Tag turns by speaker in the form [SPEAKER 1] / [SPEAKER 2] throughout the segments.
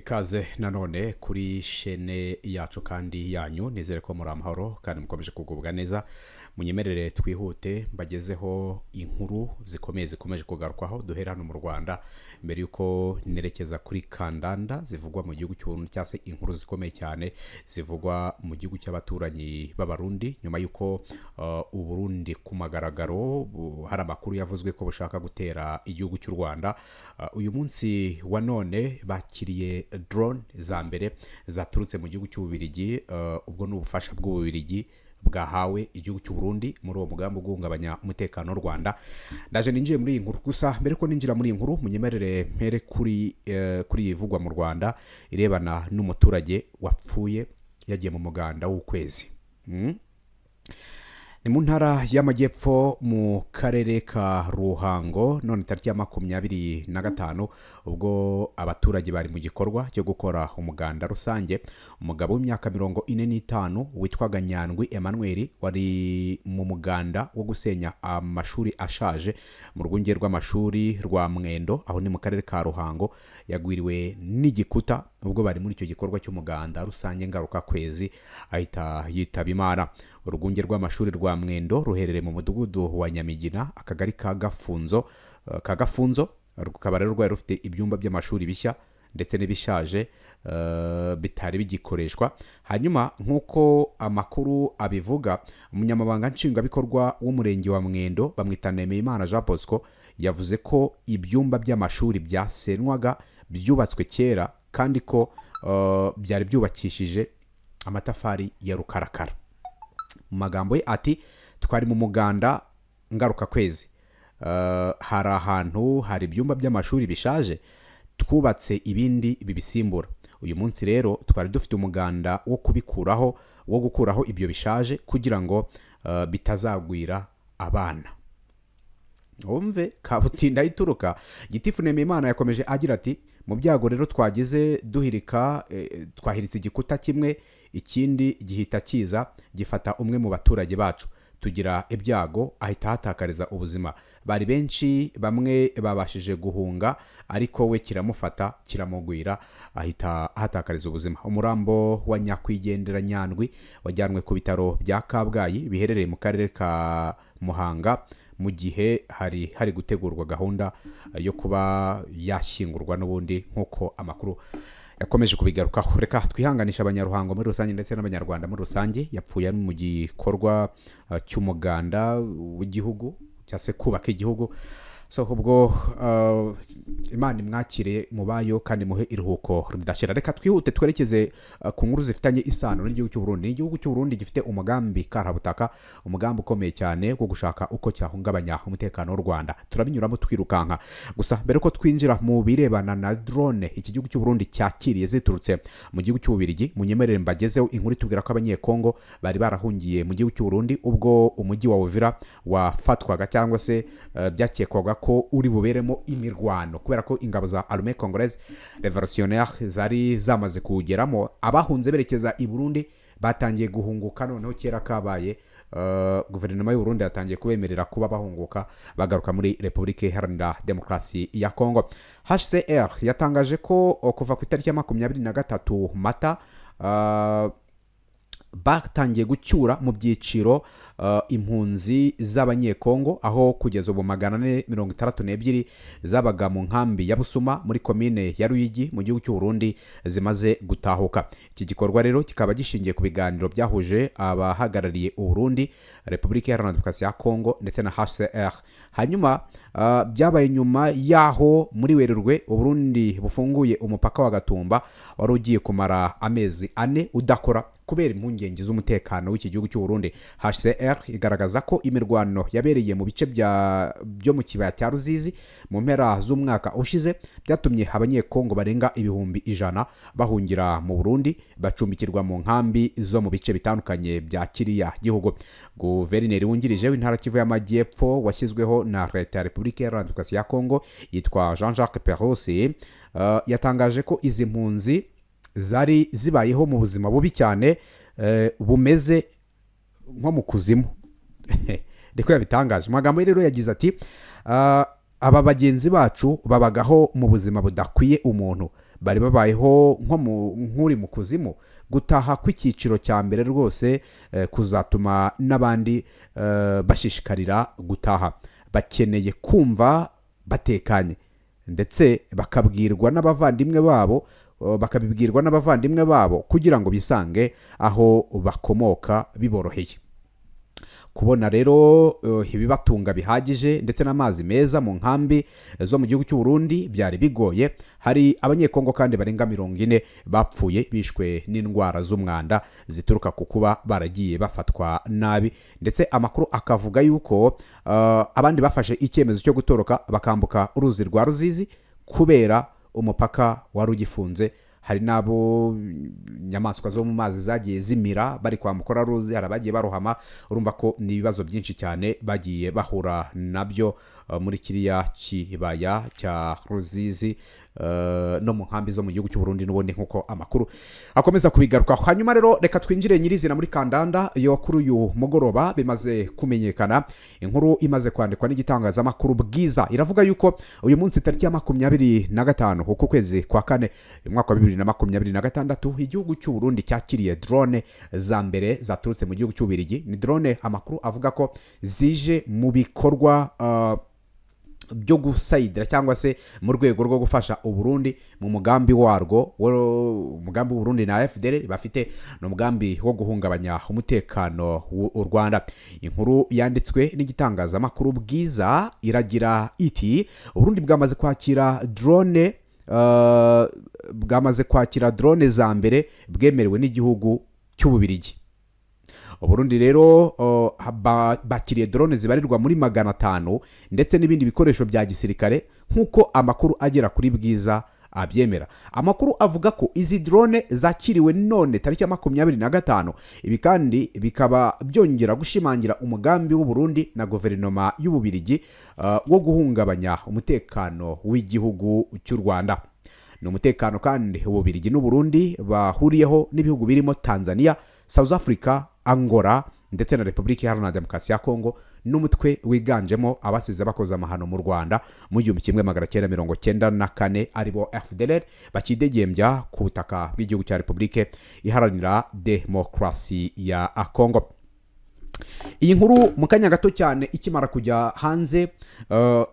[SPEAKER 1] ikaze nanone kuri shene yacu kandi yanyu nizere ko muri amahoro kandi mukomeje kugubwa neza. Munyemerere twihute mbagezeho inkuru zikomeje kugarukwaho duhera hano mu Rwanda mbere yuko nerekeza kuri kandanda zivugwa mu gihugu cy'u Burundi cyase inkuru zikomeye cyane zivugwa mu gihugu cy'abaturanyi b'abarundi nyuma yuko u Burundi ku magaragaro hari amakuru yavuzwe ko bushaka gutera igihugu cy'u Rwanda. Uyu munsi wa none bakiriye drone za mbere zaturutse mu gihugu cy'Ububirigi, ubwo n'ubufasha bw'Ububirigi bwahawe igihugu cy'u Burundi muri uwo mugambi guhungabanya umutekano w'u Rwanda. Ndaje ninjiye muri iyi nkuru, gusa mbere ko ninjira muri iyi nkuru munyemerere mpere kuri ivugwa mu Rwanda irebana n'umuturage wapfuye yagiye mu muganda w'ukwezi. Ni mu ntara y'amajyepfo mu karere ka Ruhango none tariki ya 25 ubwo abaturage bari mu gikorwa cyo gukora umuganda rusange. Umugabo w'imyaka 45 witwaga Nyandwi Emmanuel wari mu muganda wo gusenya amashuri ashaje mu rwunge rw'amashuri rwa Mwendo aho ni mu karere ka Ruhango yagwiriwe n'igikuta ubwo bari muri icyo gikorwa cy'umuganda rusange ngaruka kwezi ahita yitaba Imana. Urwunge rw'amashuri rwa Mwendo ruherereye mu mudugudu wa Nyamigina akagari ka Gafunzo rukaba rero rwari rufite ibyumba by'amashuri bishya ndetse n'ibishaje bitari bigikoreshwa. Hanyuma nk'uko amakuru abivuga, umunyamabanga nshingwabikorwa w'umurenge wa Mwendo bamwita Nemeyimana Jean Bosco yavuze ko ibyumba by'amashuri byasenwaga byubatswe kera kandi ko byari byubakishije amatafari ya rukarakara. Mu magambo ye ati twari mu muganda ngaruka kwezi, hari ahantu hari ibyumba by'amashuri bishaje twubatse ibindi bibisimbura. Uyu munsi rero twari dufite umuganda wo gukuraho ibyo bishaje kugira ngo bitazagwira abana. Umve kabutinda ituruka. Gitifu Nemeyimana yakomeje agira ati mu byago rero twagize twahiritse igikuta kimwe, ikindi gihita kiza gifata umwe mu baturage bacu tugira ibyago ahita hatakariza ubuzima. Bari benshi, bamwe babashije guhunga ariko we kiramufata kiramugwira ahita hatakariza ubuzima. Umurambo wa nyakwigendera Nyandwi wajyanwe ku bitaro bya Kabgayi biherereye mu karere ka Muhanga mu gihe hari gutegurwa gahunda yo kuba yashyingurwa n'ubundi nk'uko amakuru yakomeje kubigarukaho. Reka twihanganisha abanyaruhango muri rusange ndetse n'abanyarwanda muri rusange yapfuye mu gikorwa cy'umuganda w'igihugu cyase kubaka igihugu. So ubwo Imana imwakire mubayo kandi muhe iruhuko ridashira. Reka twihute twerekeze ku nkuru zifitanye isano n'igihugu cy'u Burundi. Igihugu cy'u Burundi gifite umugambi karabutaka, umugambi ukomeye cyane wo gushaka uko cyahungabanya umutekano w'u Rwanda. Turabinyuramo twirukanka. Gusa mbere ko twinjira mu birebana na drone iki gihugu cy'u Burundi cyakiriye ziturutse mu gihugu cy'Ububirigi, munyemerere mbagezeho inkuru tubwira ko abanyekongo bari barahungiye mu gihugu cy'u Burundi ubwo umujyi wa Uvira wafatwaga cyangwa se byakekwaga ko uri buberemo imirwano kubera ko ingabo za Armée Congolaise Révolutionnaire zari zamaze kugeramo. Abahunze berekeza i Burundi batangiye guhunguka, noneho kera kabaye guverinoma y'u Burundi yatangiye kubemerera kuba bahunguka bagaruka muri Repubulika Iharanira Demokarasi ya Kongo. HCR yatangaje ko kuva ku itariki ya 23 Mata batangiye gucyura mu byiciro impunzi z'abanyekongo aho kugeza ubu 462 zabaga mu nkambi ya Busuma muri komine ya Ruyigi mu gihugu cy'u Burundi zimaze gutahuka. Iki gikorwa rero kikaba gishingiye ku biganiro byahuje abahagarariye u Burundi, Repubulika Iharanira Demokarasi ya Kongo ndetse na HCR. Hanyuma byabaye nyuma yaho muri Werurwe u Burundi bufunguye umupaka wa Gatumba wari ugiye kumara amezi 4 udakora kubera impungenge z'umutekano w'iki gihugu cy'u Burundi. HCR igaragaza ko imirwano yabereye mu bice byo mu kibaya cya Ruzizi mu mpera z'umwaka ushize byatumye abanyekongo barenga 100,000 bahungira mu Burundi bacumbikirwa mu nkambi zo mu bice bitandukanye bya kiriya gihugu. Guverineri wungirije w'intara Kivu y'Amajyepfo washyizweho na leta ya Repubulika Iharanira Demokarasi ya Kongo yitwa Jean-Jacques Perrose yatangaje ko izi mpunzi zari zibayeho mu buzima bubi cyane bumeze nko mu kuzimu. Ndiko yabitangaje. Magambo rero yagize ati aba bagenzi bacu babagaho mu buzima budakwiye umuntu, bari babayeho nk'uri mu kuzimu. Gutaha kw'icyiciro cya mbere rwose kuzatuma n'abandi bashishikarira gutaha. Bakeneye kumva batekanye, ndetse bakabibwirwa n'abavandimwe babo kugira ngo bisange aho bakomoka biboroheye. Kubona rero ibibatunga bihagije ndetse n'amazi meza mu nkambi zo mu gihugu cy'u Burundi byari bigoye. Hari abanyekongo kandi barenga 40 bapfuye bishwe n'indwara z'umwanda zituruka ku kuba baragiye bafatwa nabi, ndetse amakuru akavuga yuko abandi bafashe icyemezo cyo gutoroka bakambuka uruzi rwa Ruzizi kubera umupaka wari ugifunze. Hari nabo nyamaswa zo mu mazi zagiye zimira bari kwambuka ruzi, hari abagiye barohama. Urumva ko ni ibibazo byinshi cyane bagiye bahura nabyo muri kiriya kibaya cya Ruzizi no mu nkambi zo mu gihugu cy'u Burundi n'ubundi nk'uko amakuru akomeza kubigarukaho. Hanyuma rero reka twinjire nyirizina muri kandanda yo kuri uyu mugoroba. Bimaze kumenyekana, inkuru imaze kwandikwa n'igitangazamakuru Bwiza iravuga yuko uyu munsi tariki ya 25 uku kwezi kwa kane umwaka wa 2026 igihugu cy'u Burundi cyakiriye drone za mbere zaturutse mu gihugu cy'u Bubiligi. Ni drone amakuru avuga ko zije mu bikorwa byo gusayidira cyangwa se mu rwego rwo gufasha Uburundi mu mugambi warwo. Umugambi w'Uburundi na FDL bafite no mugambi wo guhungabanya umutekano w'u Rwanda. Inkuru yanditswe n'igitangazamakuru Bwiza iragira iti Uburundi bwamaze kwakira drone za mbere bwemerewe n'igihugu cy'u Bubiligi. Uburundi rero bakiriye drone zibarirwa muri 500 ndetse n'ibindi bikoresho bya gisirikare nk'uko amakuru agera kuri Bwiza abyemera. Amakuru avuga ko izi drone zakiriwe none tariki ya 25. Ibi kandi bikaba byongera gushimangira umugambi w'u Burundi na guverinoma y'u Bubiligi wo guhungabanya umutekano w'igihugu cy'u Rwanda. Ni umutekano kandi u Bubiligi n'u Burundi bahuriyeho n'ibihugu birimo Tanzania, South Africa, Angola ndetse na Repubulika Iharanira Demokarasi ya Kongo, n'umutwe wiganjemo abasize bakoze amahano mu Rwanda mu 1994 aribo FDLR bakidegembya ku butaka bw'igihugu cya Repubulika Iharanira Demokarasi ya Kongo. Iyi nkuru mu kanya gato cyane ikimara kujya hanze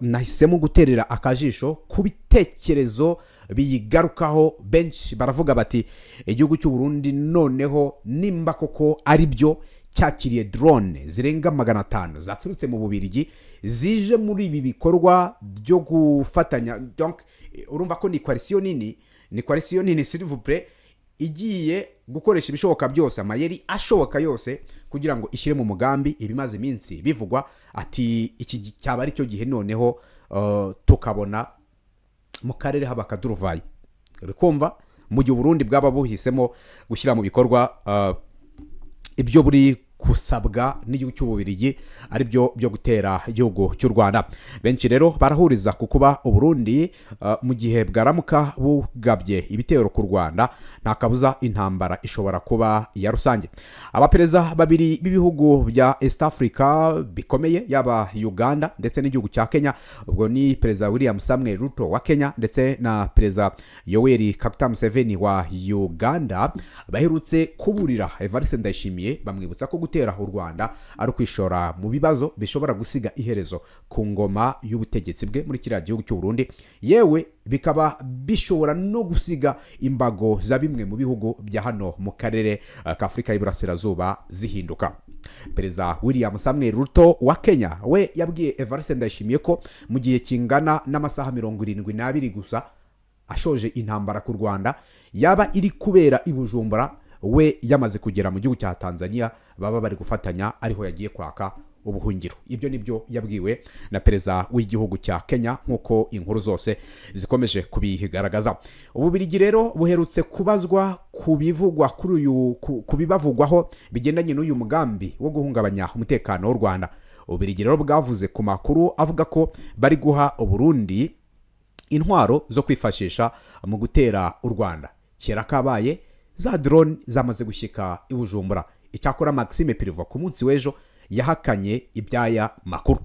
[SPEAKER 1] nahisemo guterera akajisho ku bitekerezo biyigarukaho. Benshi baravuga bati igihugu cy'u Burundi noneho nimba koko ari byo cyakiriye drone zirenga 500 zaturutse mu Bubiligi zije muri ibi bikorwa byo gufatanya. Donc urumva ko ni coalition nini s'il vous plaît igiye gukoresha ibishoboka byose, amayeri ashoboka yose kugira ngo ishyire mu mugambi ibimaze iminsi bivugwa ati iki cyaba ari cyo gihe noneho tukabona mu karere haba kaduruvayi. Urikumva mu gihe Burundi bwaba buhisemo gushyira mu bikorwa ibyo buri kusabwa n'igihugu cy'u Bubiligi ari byo gutera igihugu cy'u Rwanda. Benshi rero barahuriza ku kuba Uburundi mu gihe bwaramuka bugabye ibitero ku Rwanda nta kabuza intambara ishobora kuba ya rusange. Abapereza babiri b'ibihugu bya East Africa bikomeye yaba Uganda ndetse n'igihugu cya Kenya, ubwo ni Perezida William Samuel Ruto wa Kenya ndetse na Perezida Yoweri Kaguta Museveni wa Uganda baherutse kuburira Evariste Ndayishimiye bamwibutsa ko gutera u Rwanda ari kwishora mu bibazo bishobora gusiga iherezo ku ngoma y'ubutegetsi bwe muri kiriya gihugu cy'u Burundi, yewe bikaba bishobora no gusiga imbago za bimwe mu bihugu bya hano mu karere ka Afurika y'Iburasirazuba zihinduka. Perezida William Samuel Ruto wa Kenya we yabwiye Evariste Ndayishimiye ko mu gihe kingana n'amasaha 72 gusa ashoje intambara ku Rwanda yaba iri kubera i Bujumbura, we yamaze kugera mu gihugu cya Tanzania baba bari gufatanya ariho yagiye kwaka ubuhungiro. Ibyo nibyo yabwiwe na perezida w'igihugu cya Kenya nk'uko inkuru zose zikomeje kubigaragaza. Ububiligi rero buherutse kubazwa kubivugwa kuri uyu kubibavugwaho bigendanye n'uyu mugambi wo guhungabanya umutekano w'u Rwanda. Ububiligi rero bwavuze ku makuru avuga ko bari guha Uburundi intwaro zo kwifashisha mu gutera u Rwanda. Kera kabaye za drone zamaze gushyika i Bujumbura. Icyakora Maxime Privo ku munsi w'ejo yahakanye ibyaya makuru.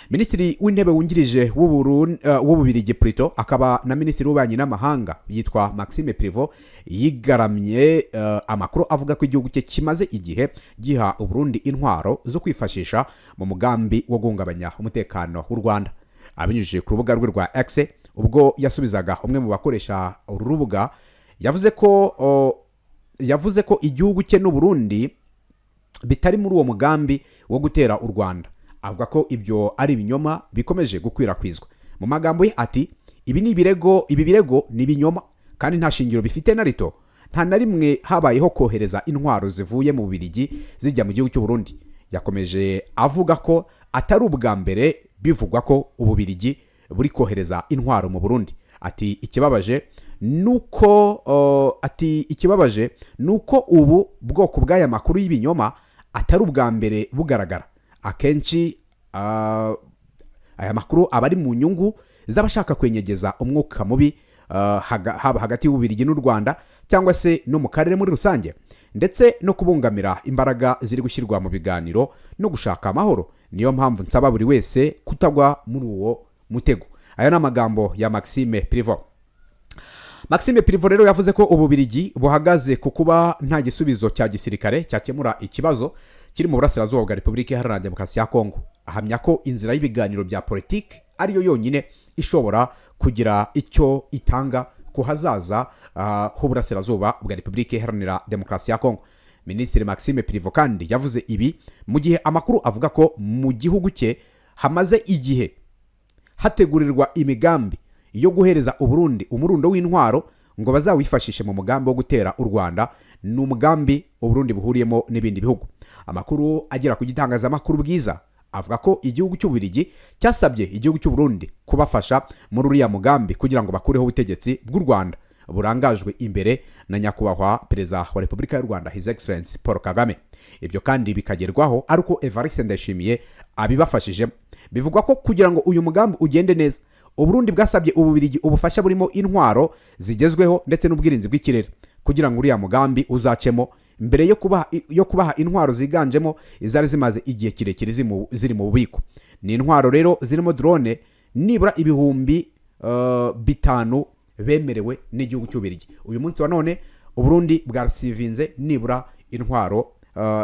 [SPEAKER 1] Minisitiri w'intebe wungirije w'Ububirigi Prito akaba na minisitiri w'ububanyi n'amahanga yitwa Maxime Prevot yigaramye amakuru avuga ko igihugu cye kimaze igihe giha Uburundi intwaro zo kwifashisha mu mugambi wo guhungabanya umutekano w'u Rwanda. Abinyujije ku rubuga rwe rwa X ubwo yasubizaga umwe mu bakoresha uru rubuga yavuze ko igihugu cye n'u Burundi bitari muri uwo mugambi wo gutera u Rwanda. Avuga ko ibyo ari ibinyoma bikomeje gukwirakwizwa. Mu magambo ye ati ibi birego ni ibinyoma kandi nta shingiro bifite na rito. Nta na rimwe habayeho kohereza intwaro zivuye mu Bubiligi zijya mu gihugu cy'u Burundi. Yakomeje avuga ko atari ubwa mbere bivugwa ko Ububiligi buri kohereza intwaro mu Burundi. Ati ikibabaje nuko ubu bwoko bw'aya makuru y'ibinyoma atari ubwa mbere bugaragara. Akenshi aya makuru aba ari mu nyungu z'abashaka kwenyegeza umwuka mubi haba hagati y'Ububiligi n'u Rwanda cyangwa se no mu karere muri rusange, ndetse no kubungamira imbaraga ziri gushyirwa mu biganiro no gushaka amahoro. Niyo mpamvu nsaba buri wese kutagwa muri uwo mutego. Aya ni amagambo ya Maxime Prevot. Maxime Prevot rero yavuze ko Ububiligi buhagaze ku kuba nta gisubizo cya gisirikare cyakemura ikibazo kiri mu burasirazuba bwa Repubulika Iharanira Demokarasi ya Kongo. Ahamya ko inzira y'ibiganiro bya politiki ariyo yonyine ishobora kugira icyo itanga ku hazaza h'uburasirazuba bwa Repubulika Iharanira Demokarasi ya Kongo. Minisitiri Maxime Prevot kandi yavuze ibi mu gihe amakuru avuga ko mu gihugu cye hamaze igihe hategurirwa imigambi yo guhereza Uburundi umurundo w'intwaro ngo bazawifashishe mu mugambi wo gutera u Rwanda. Ni umugambi Uburundi buhuriyemo n'ibindi bihugu. Amakuru agera ku gitangazamakuru Bwiza avuga ko igihugu cy'Ububiligi cyasabye igihugu cy'u Burundi kubafasha muri uriya mugambi kugira ngo bakureho ubutegetsi bw'u Rwanda burangajwe imbere na nyakubahwa perezida wa Repubulika y'u Rwanda His Excellency Paul Kagame. Ibyo kandi bikagerwaho ari uko Evariste Ndayishimiye abibafashije. Bivugwa ko kugira ngo uyu mugambi ugende neza, Uburundi bwasabye Ububiligi ubufasha burimo intwaro zigezweho ndetse n'ubwirinzi bw'ikirere kugira ngo uriya mugambi uzacemo, mbere yo kubaha intwaro ziganjemo izari zimaze igihe kirekire ziri mu bubiko. Ni intwaro rero zirimo drone nibura ibihumbi 5 bemerewe n'igihugu cy'Ububiligi. Uyu munsi wa none Uburundi bwarasivinze nibura intwaro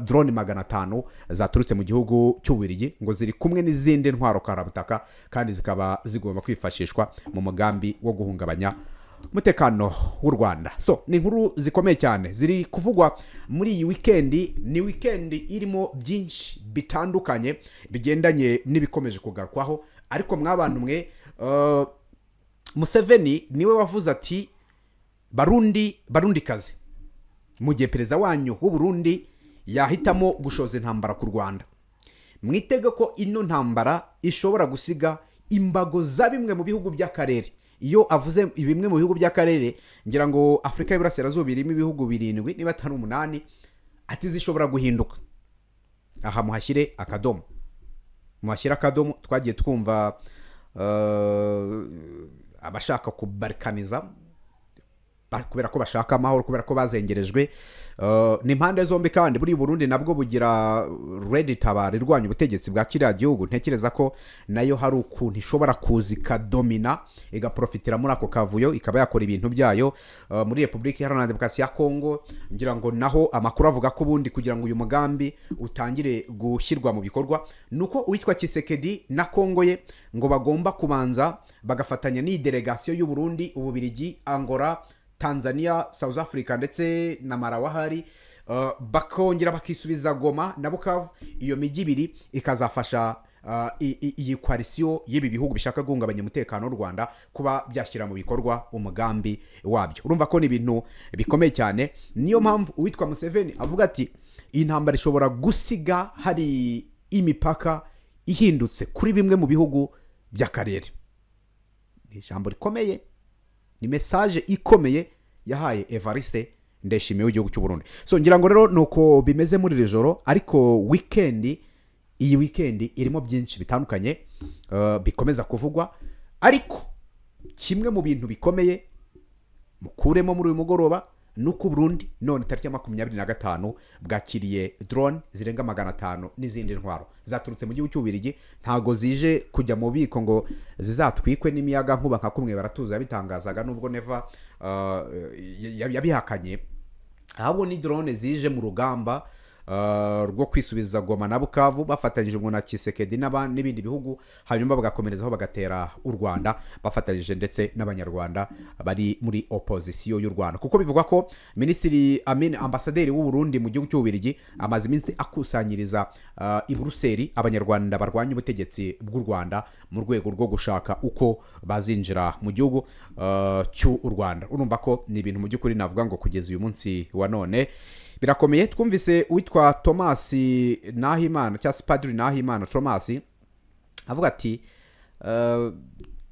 [SPEAKER 1] drone 500 zaturutse mu gihugu cy'Ububiligi ngo ziri kumwe n'izindi ntwaro karabutaka kandi zikaba zigomba kwifashishwa mu mugambi wo guhungabanya umutekano w'u Rwanda. So ni inkuru zikomeye cyane ziri kuvugwa muri iyi weekend. Ni weekend irimo byinshi bitandukanye bigendanye n'ibikomeje kugarukwaho, ariko mwabantu mwe Museveni niwe wavuze ati Barundi kazi, mu gihe perezida wanyu w'u Burundi yahitamo gushoza intambara ku Rwanda, mwitega ko ino ntambara ishobora gusiga imbago za bimwe mu bihugu by'akarere. Iyo avuze bimwe mu bihugu by'akarere, ngira ngo Afrika y'Iburasirazuba irimo ibihugu 7 niba atari 8, ati zishobora guhinduka. Aha muhashyire akadomo, twagiye twumva abashaka kubarikaniza kubera ko bashaka amahoro, kubera ko bazengerejwe. Ni impande zombi kandi buri Burundi nabwo bugira ready tabara irwanya ubutegetsi bwa kiriya gihugu. Ntekereza ko nayo hari ukuntu ishobora kuzika domina igaprofitira muri ako kavuyo ikaba yakora ibintu byayo muri Repubulika Iharanira Demokarasi ya Kongo. Ngira ngo naho amakuru avuga ko bundi kugira ngo uyu mugambi utangire gushyirwa mu bikorwa nuko uwitwa Tshisekedi na Kongo ye ngo bagomba kubanza bagafatanya ni delegation y'u Burundi, Ububiligi, Angola, Tanzania, South Africa ndetse na Malawi hari bakongera bakisubiza Goma na Bukavu. Iyo migi ibiri ikazafasha iyi coalition y'ibi bihugu bishaka guhungabanya umutekano w'u Rwanda kuba byashyira mu bikorwa umugambi wabyo. Urumva ko ni ibintu bikomeye cyane. Niyo mpamvu uwitwa Museveni avuga ati iyi ntambara ishobora gusiga hari imipaka ihindutse kuri bimwe mu bihugu by'akarere. Ni ijambo rikomeye, ni message ikomeye yahaye Evariste Ndayishimiye w'igihugu cy'u Burundi. So ngira ngo rero nuko bimeze muri iri joro, ariko iyi weekend irimo byinshi bitandukanye bikomeza kuvugwa, ariko kimwe mu bintu bikomeye mukuremo muri uyu mugoroba nuko Burundi none tariki ya 25 bwakiriye drone zirenga 500 n'izindi ntwaro zaturutse mu gihugu cy'Ubirigi, ntago zije kujya mu biko ngo zizatwikwe n'imiyaga nkuba nka kumwe baratuza bitangazaga nubwo Neva yabihakanye, ahubwo ni drone zije mu rugamba rwo kwisubiza Goma na Bukavu bafatanyije ngo na Kisekedi n'ibindi bihugu, hanyuma bagakomerezaho bagatera u Rwanda bafatanyije ndetse n'abanyarwanda bari muri opposition y'u Rwanda, kuko bivugwa ko Minisitiri Amin ambasaderi w'u Burundi mu gihugu cy'Ubirigi amaze iminsi akusanyiriza i Buruseli abanyarwanda barwanya ubutegetsi bw'u Rwanda mu rwego rwo gushaka uko bazinjira mu gihugu cy'u Rwanda. Urumva ko ni ibintu mu by'ukuri navuga ngo kugeza uyu munsi wa none birakomeye. Twumvise uwitwa Thomas Nahimana cyangwa Padri Nahimana Thomas avuga ati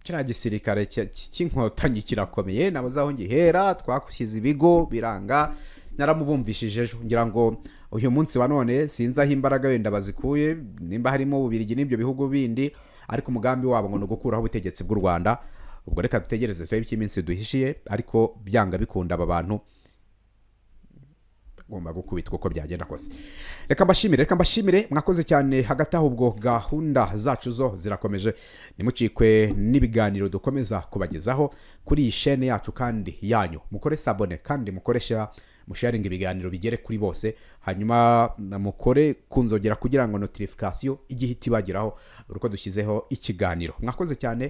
[SPEAKER 1] kiriya gisirikare cy'inkotanyi kirakomeye, nabuze aho ngihera, twakushyize ibigo biranga, naramubumvishije ejo, ngira ngo uyu munsi wa none sinzi aho imbaraga wenda bazikuye, nimba harimo Ububirigi n'ibyo bihugu bindi, ariko umugambi wabo ngo ni ugukuraho ubutegetsi bw'u Rwanda. Ubwo reka dutegereze turebe icyo iminsi duhishiye, ariko byanga bikunda aba bantu gomba gukubitwa uko byagenda kose. Reka mbashimire mwakoze cyane. Hagati aho ubwo gahunda zacu zo zirakomeje, nimucikwe n'ibiganiro dukomeza kubagezaho kuri iyi chaîne yacu kandi yanyu. Mukore sabone kandi mukoresha musharinga ibiganiro bigere kuri bose, hanyuma mukore kunzogera kugira ngo notification igihita ibageraho uko dushyizeho ikiganiro. Mwakoze cyane.